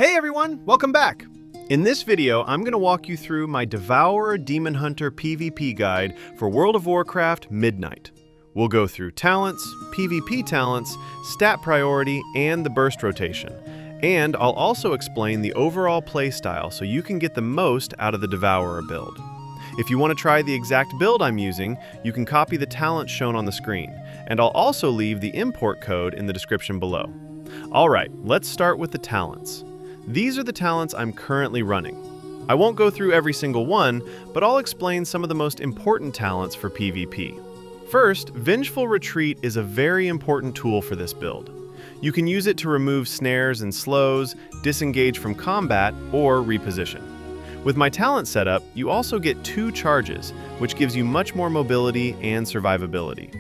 Hey everyone, welcome back! In this video, I'm going to walk you through my Devourer Demon Hunter PvP guide for World of Warcraft Midnight. We'll go through talents, PvP talents, stat priority, and the burst rotation. And I'll also explain the overall playstyle so you can get the most out of the Devourer build. If you want to try the exact build I'm using, you can copy the talent shown on the screen, and I'll also leave the import code in the description below. Alright, let's start with the talents. These are the talents I'm currently running. I won't go through every single one, but I'll explain some of the most important talents for PvP. First, Vengeful Retreat is a very important tool for this build. You can use it to remove snares and slows, disengage from combat, or reposition. With my talent setup, you also get 2 charges, which gives you much more mobility and survivability.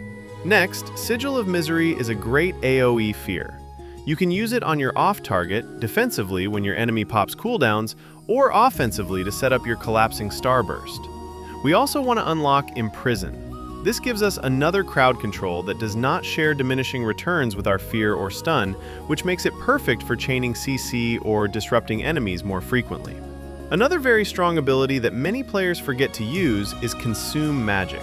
Next, Sigil of Misery is a great AoE fear. You can use it on your off-target, defensively when your enemy pops cooldowns, or offensively to set up your collapsing starburst. We also want to unlock Imprison. This gives us another crowd control that does not share diminishing returns with our fear or stun, which makes it perfect for chaining CC or disrupting enemies more frequently. Another very strong ability that many players forget to use is Consume Magic.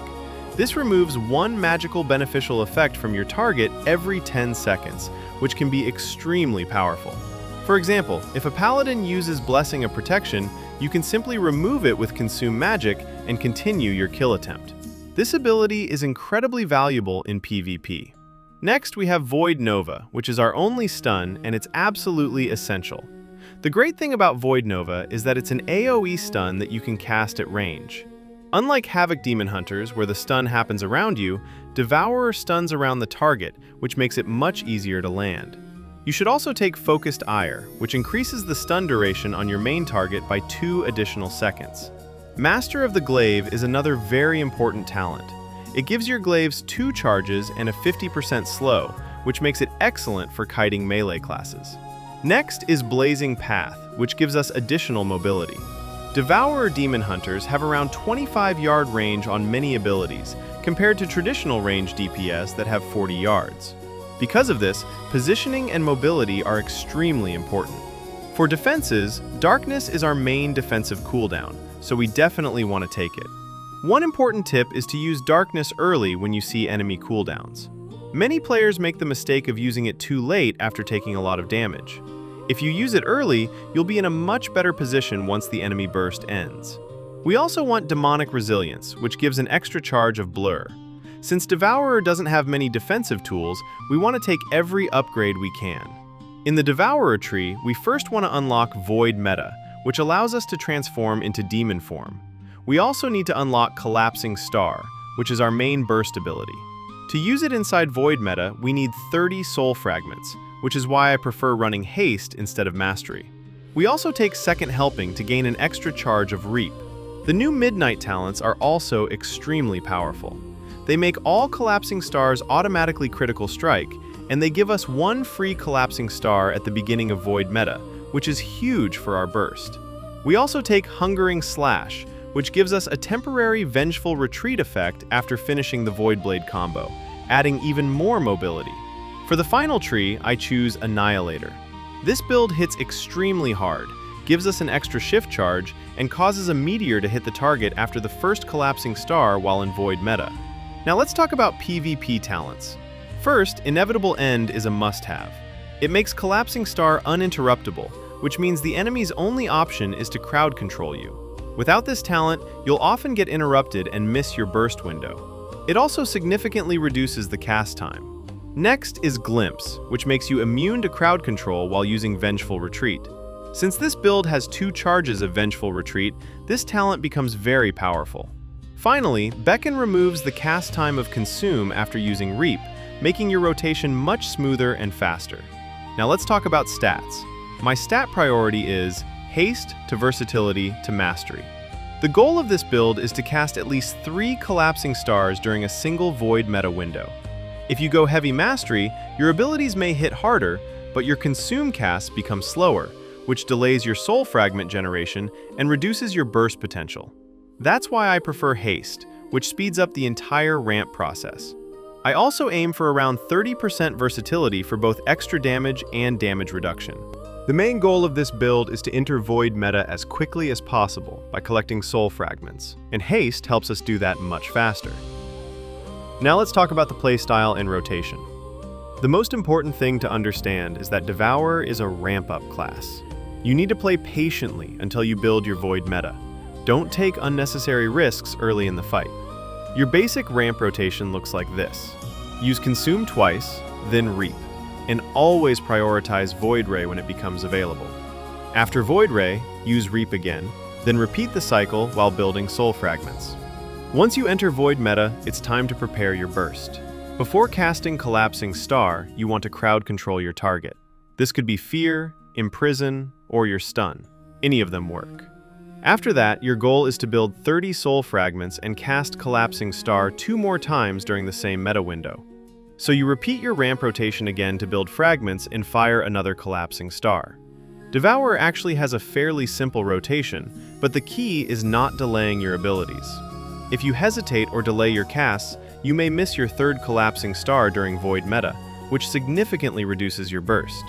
This removes one magical beneficial effect from your target every 10 seconds, which can be extremely powerful. For example, if a paladin uses Blessing of Protection, you can simply remove it with Consume Magic and continue your kill attempt. This ability is incredibly valuable in PvP. Next, we have Void Nova, which is our only stun, and it's absolutely essential. The great thing about Void Nova is that it's an AoE stun that you can cast at range. Unlike Havoc Demon Hunters, where the stun happens around you, Devourer stuns around the target, which makes it much easier to land. You should also take Focused Ire, which increases the stun duration on your main target by 2 additional seconds. Master of the Glaive is another very important talent. It gives your glaives 2 charges and a 50% slow, which makes it excellent for kiting melee classes. Next is Blazing Path, which gives us additional mobility. Devourer Demon Hunters have around 25-yard range on many abilities, compared to traditional range DPS that have 40 yards. Because of this, positioning and mobility are extremely important. For defenses, Darkness is our main defensive cooldown, so we definitely want to take it. One important tip is to use Darkness early when you see enemy cooldowns. Many players make the mistake of using it too late after taking a lot of damage. If you use it early, you'll be in a much better position once the enemy burst ends. We also want Demonic Resilience, which gives an extra charge of Blur. Since Devourer doesn't have many defensive tools, we want to take every upgrade we can. In the Devourer tree, we first want to unlock Void Meta, which allows us to transform into demon form. We also need to unlock Collapsing Star, which is our main burst ability. To use it inside Void Meta, we need 30 soul fragments, which is why I prefer running Haste instead of Mastery. We also take Second Helping to gain an extra charge of Reap. The new Midnight talents are also extremely powerful. They make all Collapsing Stars automatically critical strike, and they give us 1 free Collapsing Star at the beginning of Void Meta, which is huge for our burst. We also take Hungering Slash, which gives us a temporary Vengeful Retreat effect after finishing the Void Blade combo, adding even more mobility. For the final tree, I choose Annihilator. This build hits extremely hard, gives us an extra shift charge, and causes a meteor to hit the target after the first Collapsing Star while in Void Meta. Now let's talk about PvP talents. First, Inevitable End is a must-have. It makes Collapsing Star uninterruptible, which means the enemy's only option is to crowd control you. Without this talent, you'll often get interrupted and miss your burst window. It also significantly reduces the cast time. Next is Glimpse, which makes you immune to crowd control while using Vengeful Retreat. Since this build has 2 charges of Vengeful Retreat, this talent becomes very powerful. Finally, Beckon removes the cast time of Consume after using Reap, making your rotation much smoother and faster. Now let's talk about stats. My stat priority is Haste to Versatility to Mastery. The goal of this build is to cast at least 3 Collapsing Stars during a single Void Meta window. If you go Heavy Mastery, your abilities may hit harder, but your Consume casts become slower, which delays your soul fragment generation and reduces your burst potential. That's why I prefer Haste, which speeds up the entire ramp process. I also aim for around 30% versatility for both extra damage and damage reduction. The main goal of this build is to enter Void meta as quickly as possible by collecting soul fragments, and haste helps us do that much faster. Now let's talk about the playstyle and rotation. The most important thing to understand is that Devourer is a ramp-up class. You need to play patiently until you build your Void meta. Don't take unnecessary risks early in the fight. Your basic ramp rotation looks like this. Use Consume twice, then Reap, and always prioritize Void Ray when it becomes available. After Void Ray, use Reap again, then repeat the cycle while building soul fragments. Once you enter Void meta, it's time to prepare your burst. Before casting Collapsing Star, you want to crowd control your target. This could be Fear, Imprison, or your Stun. Any of them work. After that, your goal is to build 30 soul fragments and cast Collapsing Star 2 more times during the same meta window. So you repeat your ramp rotation again to build fragments and fire another Collapsing Star. Devourer actually has a fairly simple rotation, but the key is not delaying your abilities. If you hesitate or delay your casts, you may miss your 3rd Collapsing Star during Void meta, which significantly reduces your burst.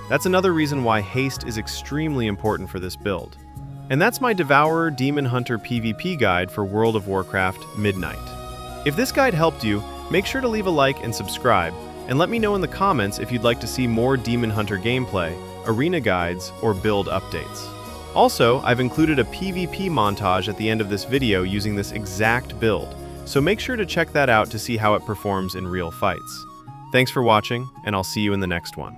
That's another reason why haste is extremely important for this build. And that's my Devourer Demon Hunter PvP guide for World of Warcraft Midnight. If this guide helped you, make sure to leave a like and subscribe, and let me know in the comments if you'd like to see more Demon Hunter gameplay, arena guides, or build updates. Also, I've included a PvP montage at the end of this video using this exact build, so make sure to check that out to see how it performs in real fights. Thanks for watching, and I'll see you in the next one.